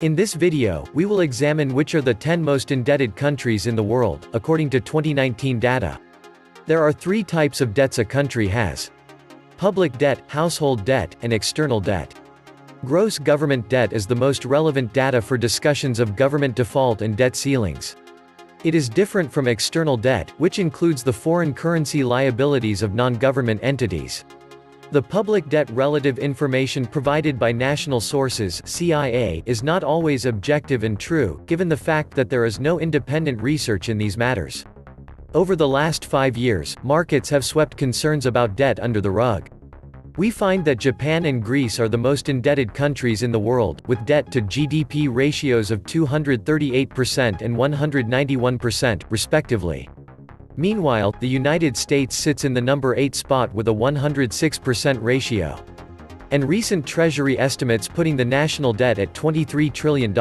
In this video, we will examine which are the 10 most indebted countries in the world, according to 2019 data. There are three types of debts a country has: public debt, household debt, and external debt. Gross government debt is the most relevant data for discussions of government default and debt ceilings. It is different from external debt, which includes the foreign currency liabilities of non-government entities. The public debt relative information provided by national sources (CIA) is not always objective and true, given the fact that there is no independent research in these matters. Over the last 5 years, markets have swept concerns about debt under the rug. We find that Japan and Greece are the most indebted countries in the world, with debt-to-GDP ratios of 238% and 191%, respectively. Meanwhile, the United States sits in the number 8 spot with a 106% ratio. And recent Treasury estimates putting the national debt at $23 trillion.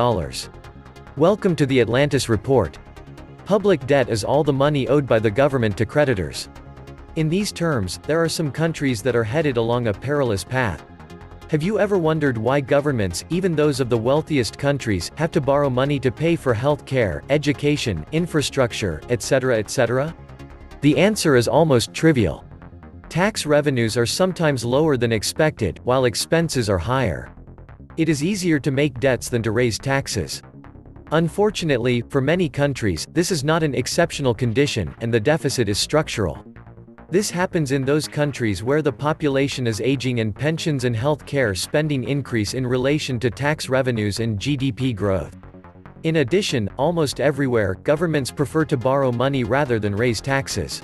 Welcome to the Atlantis Report. Public debt is all the money owed by the government to creditors. In these terms, there are some countries that are headed along a perilous path. Have you ever wondered why governments, even those of the wealthiest countries, have to borrow money to pay for health care, education, infrastructure, etc., etc.? The answer is almost trivial. Tax revenues are sometimes lower than expected, while expenses are higher. It is easier to make debts than to raise taxes. Unfortunately, for many countries, this is not an exceptional condition, and the deficit is structural. This happens in those countries where the population is aging and pensions and health care spending increase in relation to tax revenues and GDP growth. In addition, almost everywhere, governments prefer to borrow money rather than raise taxes.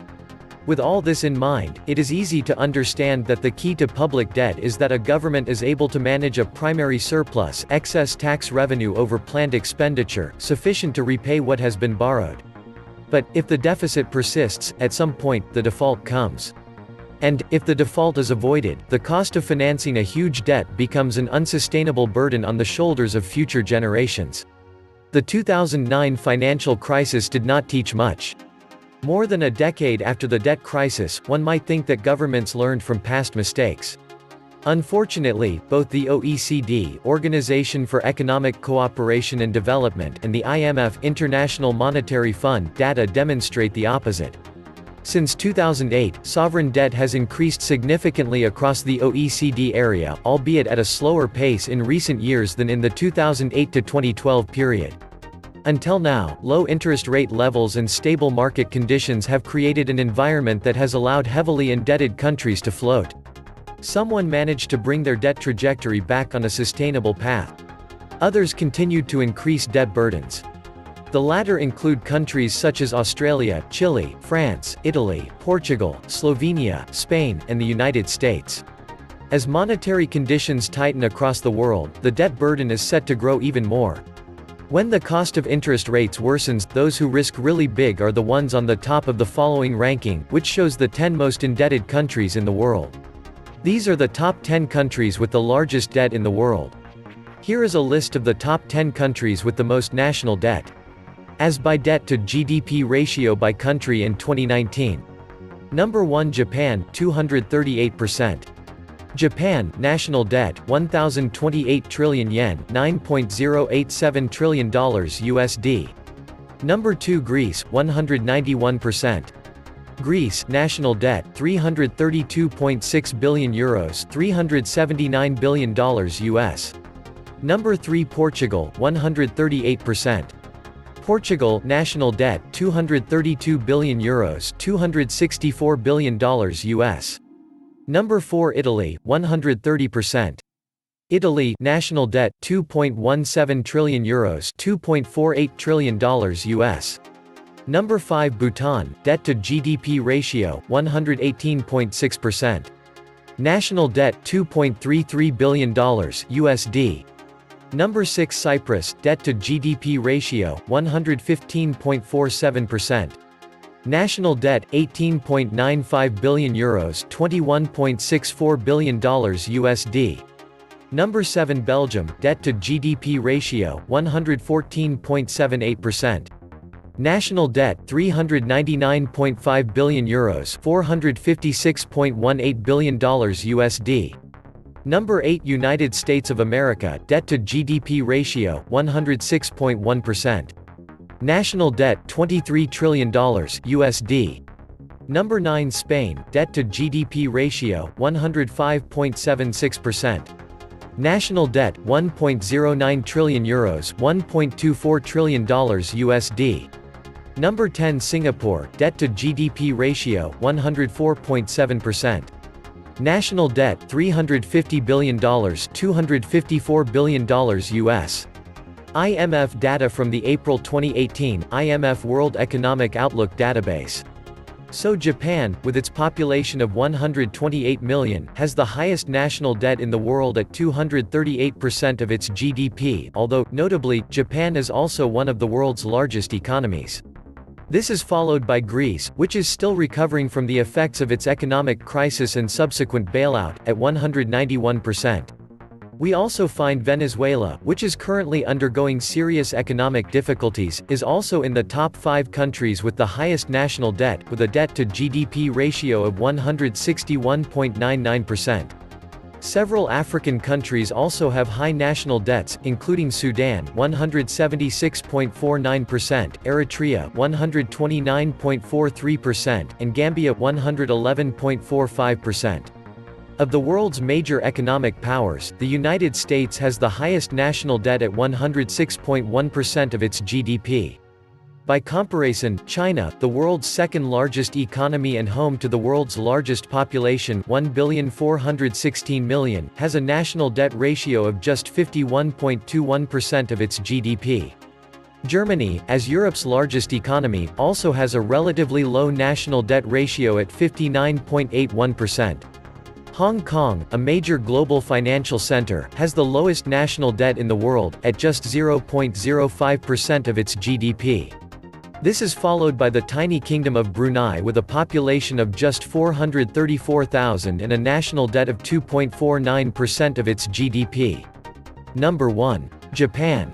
With all this in mind, it is easy to understand that the key to public debt is that a government is able to manage a primary surplus, excess tax revenue over planned expenditure, sufficient to repay what has been borrowed. But, if the deficit persists, at some point, the default comes. And, if the default is avoided, the cost of financing a huge debt becomes an unsustainable burden on the shoulders of future generations. The 2009 financial crisis did not teach much. More than a decade after the debt crisis, one might think that governments learned from past mistakes. Unfortunately, both the OECD, Organization for Economic Cooperation and Development, and the IMF, International Monetary Fund, data demonstrate the opposite. Since 2008, sovereign debt has increased significantly across the OECD area, albeit at a slower pace in recent years than in the 2008 to 2012 period. Until now, low interest rate levels and stable market conditions have created an environment that has allowed heavily indebted countries to float. Someone managed to bring their debt trajectory back on a sustainable path. Others continued to increase debt burdens. The latter include countries such as Australia, Chile, France, Italy, Portugal, Slovenia, Spain, and the United States. As monetary conditions tighten across the world, the debt burden is set to grow even more. When the cost of interest rates worsens, those who risk really big are the ones on the top of the following ranking, which shows the 10 most indebted countries in the world. These are the top 10 countries with the largest debt in the world. Here is a list of the top 10 countries with the most national debt. As by debt-to-GDP ratio by country in 2019. Number 1 Japan, 238%. Japan, national debt, 1,028 trillion yen, $9.087 trillion USD. Number 2 Greece, 191%. Greece, national debt, 332.6 billion euros, $379 billion US. Number 3 Portugal, 138%. Portugal, national debt, 232 billion euros, $264 billion US. Number 4 Italy, 130%. Italy, national debt, 2.17 trillion euros, $2.48 trillion US. Number 5 Bhutan, debt-to-GDP ratio, 118.6%. National debt, $2.33 billion USD. Number 6 Cyprus, debt-to-GDP ratio, 115.47%. National debt, 18.95 billion euros, $21.64 billion USD. Number 7 Belgium, debt-to-GDP ratio, 114.78%. National debt, 399.5 billion euros, $456.18 billion USD. Number 8 United States of America, debt-to-GDP ratio, 106.1%. National debt, $23 trillion, USD. Number 9 Spain, debt-to-GDP ratio, 105.76%. National debt, 1.09 trillion euros, $1.24 trillion USD. Number 10 Singapore, debt-to-GDP ratio, 104.7%. National debt, $350 billion, $254 billion US. IMF data from the April 2018 IMF World Economic Outlook database. So Japan, with its population of 128 million, has the highest national debt in the world at 238% of its GDP, although, notably, Japan is also one of the world's largest economies. This is followed by Greece, which is still recovering from the effects of its economic crisis and subsequent bailout, at 191%. We also find Venezuela, which is currently undergoing serious economic difficulties, is also in the top 5 countries with the highest national debt, with a debt-to-GDP ratio of 161.99%. Several African countries also have high national debts, including Sudan, 176.49%, Eritrea, 129.43%, and Gambia, 111.45%. Of the world's major economic powers, the United States has the highest national debt at 106.1% of its GDP. By comparison, China, the world's second-largest economy and home to the world's largest population, 1,416,000,000, has a national debt ratio of just 51.21% of its GDP. Germany, as Europe's largest economy, also has a relatively low national debt ratio at 59.81%. Hong Kong, a major global financial center, has the lowest national debt in the world, at just 0.05% of its GDP. This is followed by the tiny Kingdom of Brunei with a population of just 434,000 and a national debt of 2.49% of its GDP. Number 1. Japan.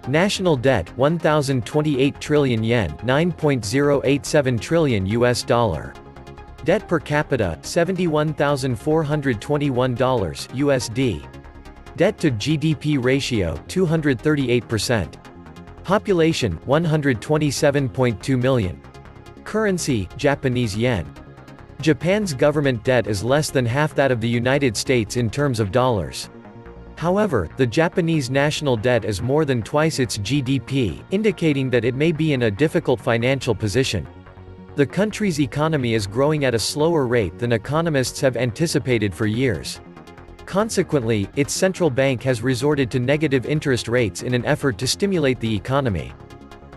National debt, 1,028 trillion yen, $9.087 trillion US dollar. Debt per capita, $71,421 USD. Debt to GDP ratio, 238%. Population, 127.2 million. Currency, Japanese yen. Japan's government debt is less than half that of the United States in terms of dollars. However, the Japanese national debt is more than twice its GDP, indicating that it may be in a difficult financial position. The country's economy is growing at a slower rate than economists have anticipated for years. Consequently, its central bank has resorted to negative interest rates in an effort to stimulate the economy.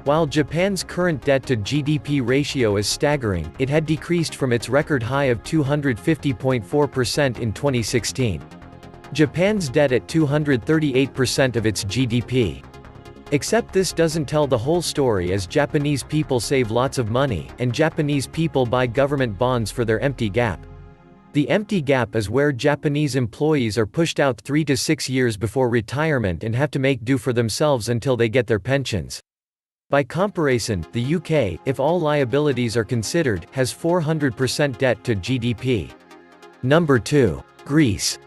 While Japan's current debt-to-GDP ratio is staggering, it had decreased from its record high of 250.4% in 2016. Japan's debt at 238% of its GDP. Except this doesn't tell the whole story, as Japanese people save lots of money, and Japanese people buy government bonds for their empty gap. The empty gap is where Japanese employees are pushed out 3 to 6 years before retirement and have to make do for themselves until they get their pensions. By comparison, the UK, if all liabilities are considered, has 400% debt to GDP. Number 2. Greece.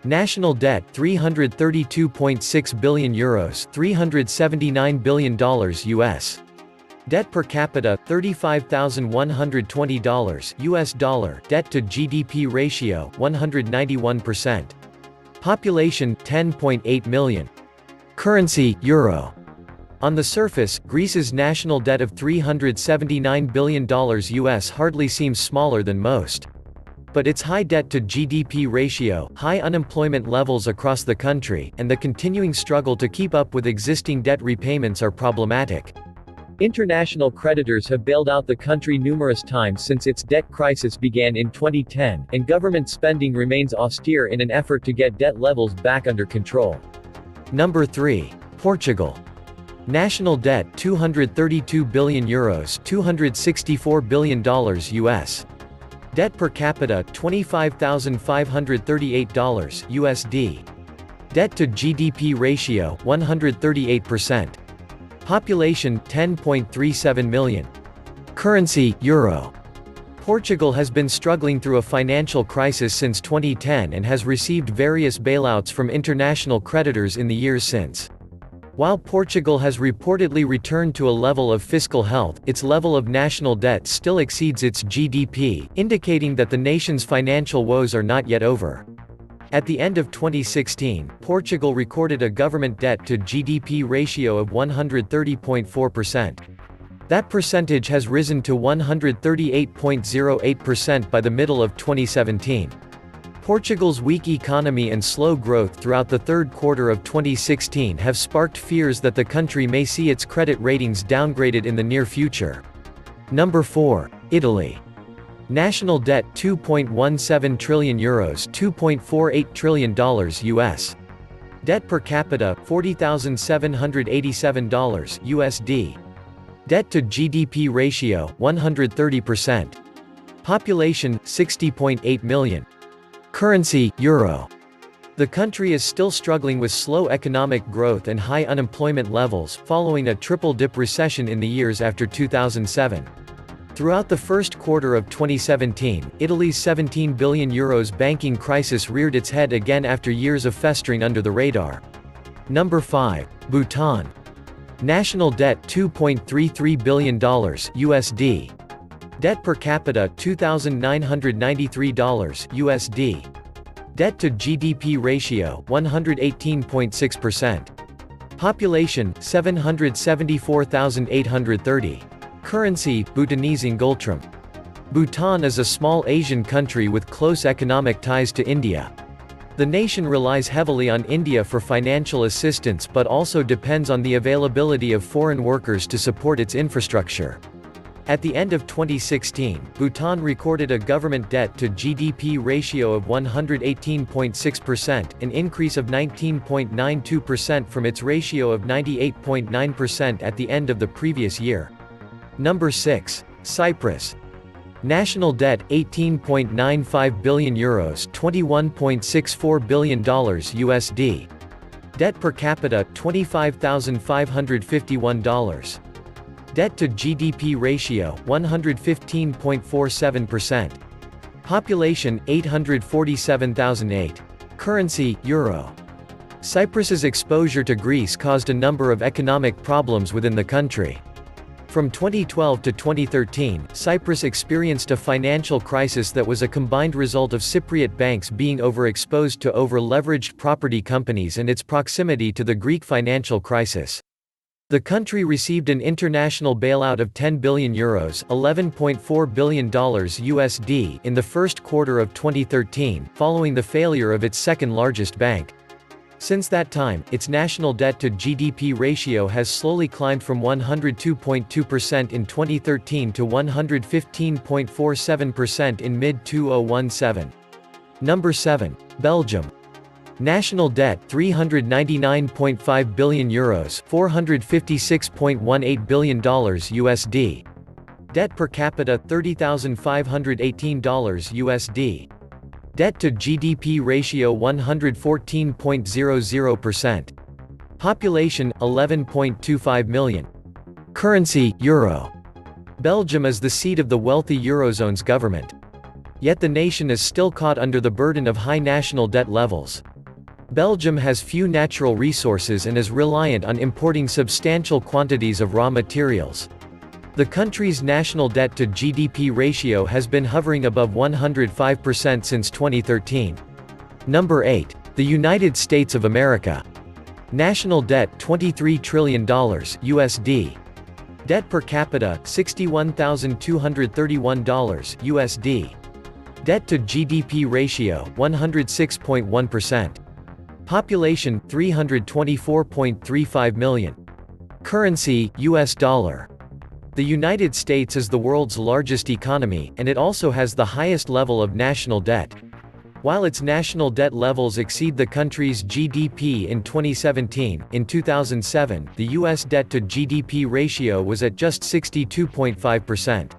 National debt, €332.6 billion, $379 billion US. Debt per capita, $35,120 US dollar. Debt to GDP ratio, 191%. Population, 10.8 million. Currency, euro. On the surface, Greece's national debt of $379 billion US hardly seems smaller than most. But its high debt-to-GDP ratio, high unemployment levels across the country, and the continuing struggle to keep up with existing debt repayments are problematic. International creditors have bailed out the country numerous times since its debt crisis began in 2010, and government spending remains austere in an effort to get debt levels back under control. Number 3. Portugal. National debt, €232 billion, $264 billion US. Debt per capita, $25,538 USD. Debt to GDP ratio, 138%. Population, 10.37 million. Currency, euro. Portugal has been struggling through a financial crisis since 2010 and has received various bailouts from international creditors in the years since. While Portugal has reportedly returned to a level of fiscal health, its level of national debt still exceeds its GDP, indicating that the nation's financial woes are not yet over. At the end of 2016, Portugal recorded a government debt-to-GDP ratio of 130.4%. That percentage has risen to 138.08% by the middle of 2017. Portugal's weak economy and slow growth throughout the third quarter of 2016 have sparked fears that the country may see its credit ratings downgraded in the near future. Number 4. Italy. National debt €2.17 trillion, $2.48 trillion US. Debt per capita, $40,787 USD. Debt-to-GDP ratio, 130%. Population, 60.8 million. Currency, Euro. The country is still struggling with slow economic growth and high unemployment levels, following a triple-dip recession in the years after 2007. Throughout the first quarter of 2017, Italy's €17 billion banking crisis reared its head again after years of festering under the radar. Number 5. Bhutan. National debt $2.33 billion USD. Debt per capita $2,993 USD. Debt-to-GDP ratio 118.6%. Population 774,830. Currency, Bhutanese ngultram. Bhutan is a small Asian country with close economic ties to India. The nation relies heavily on India for financial assistance but also depends on the availability of foreign workers to support its infrastructure. At the end of 2016, Bhutan recorded a government debt-to-GDP ratio of 118.6%, an increase of 19.92% from its ratio of 98.9% at the end of the previous year. Number 6. Cyprus. National debt €18.95 billion, $21.64 billion USD. Debt per capita $25,551. Debt-to-GDP ratio 115.47%. Population 847,008. Currency, Euro. Cyprus's exposure to Greece caused a number of economic problems within the country. From 2012 to 2013, Cyprus experienced a financial crisis that was a combined result of Cypriot banks being overexposed to over-leveraged property companies and its proximity to the Greek financial crisis. The country received an international bailout of €10 billion $11.4 billion USD in the first quarter of 2013, following the failure of its second-largest bank. Since that time, its national debt-to-GDP ratio has slowly climbed from 102.2% in 2013 to 115.47% in mid-2017. Number 7. Belgium. National debt €399.5 billion, $456.18 billion USD. Debt per capita $30,518 USD. Debt-to-GDP ratio 114.00%. Population 11.25 million. Currency, Euro. Belgium is the seat of the wealthy Eurozone's government. Yet the nation is still caught under the burden of high national debt levels. Belgium has few natural resources and is reliant on importing substantial quantities of raw materials. The country's national debt-to-GDP ratio has been hovering above 105% since 2013. Number 8. The United States of America. National debt $23 trillion USD. Debt per capita $61,231 USD. Debt-to-GDP ratio 106.1%. Population 324.35 million. Currency, US dollar. The United States is the world's largest economy, and it also has the highest level of national debt. While its national debt levels exceed the country's GDP in 2017, in 2007, the U.S. debt-to-GDP ratio was at just 62.5%.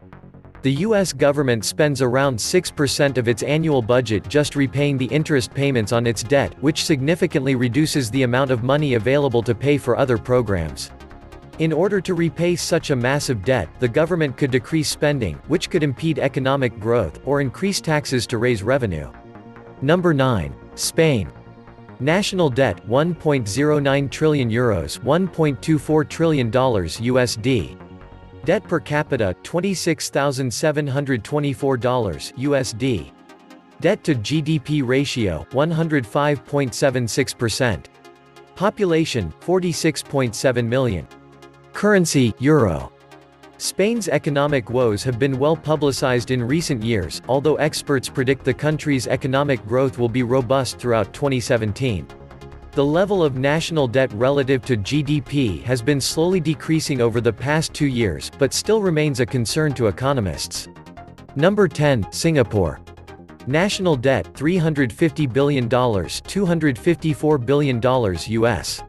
The U.S. government spends around 6% of its annual budget just repaying the interest payments on its debt, which significantly reduces the amount of money available to pay for other programs. In order to repay such a massive debt, the government could decrease spending, which could impede economic growth, or increase taxes to raise revenue. Number 9. Spain. National debt, €1.09 trillion, $1.24 trillion USD. Debt per capita, $26,724 USD. Debt-to-GDP ratio, 105.76%. Population, 46.7 million. Currency, Euro. Spain's economic woes have been well publicized in recent years, although experts predict the country's economic growth will be robust throughout 2017. The level of national debt relative to GDP has been slowly decreasing over the past 2 years, but still remains a concern to economists. Number 10. Singapore. National debt, $350 billion, $254 billion US.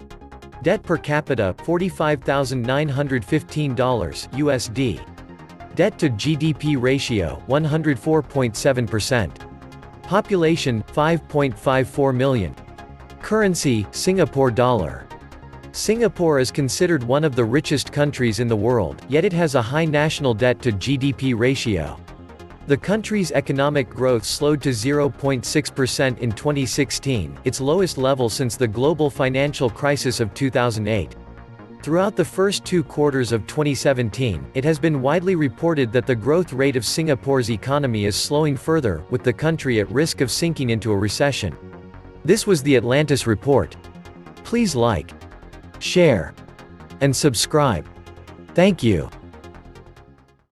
Debt per capita, $45,915 USD. Debt-to-GDP ratio, 104.7%. Population, 5.54 million. Currency, Singapore dollar. Singapore is considered one of the richest countries in the world, yet it has a high national debt-to-GDP ratio. The country's economic growth slowed to 0.6% in 2016, its lowest level since the global financial crisis of 2008. Throughout the first 2 quarters of 2017, it has been widely reported that the growth rate of Singapore's economy is slowing further, with the country at risk of sinking into a recession. This was the Atlantis Report. Please like, share, and subscribe. Thank you.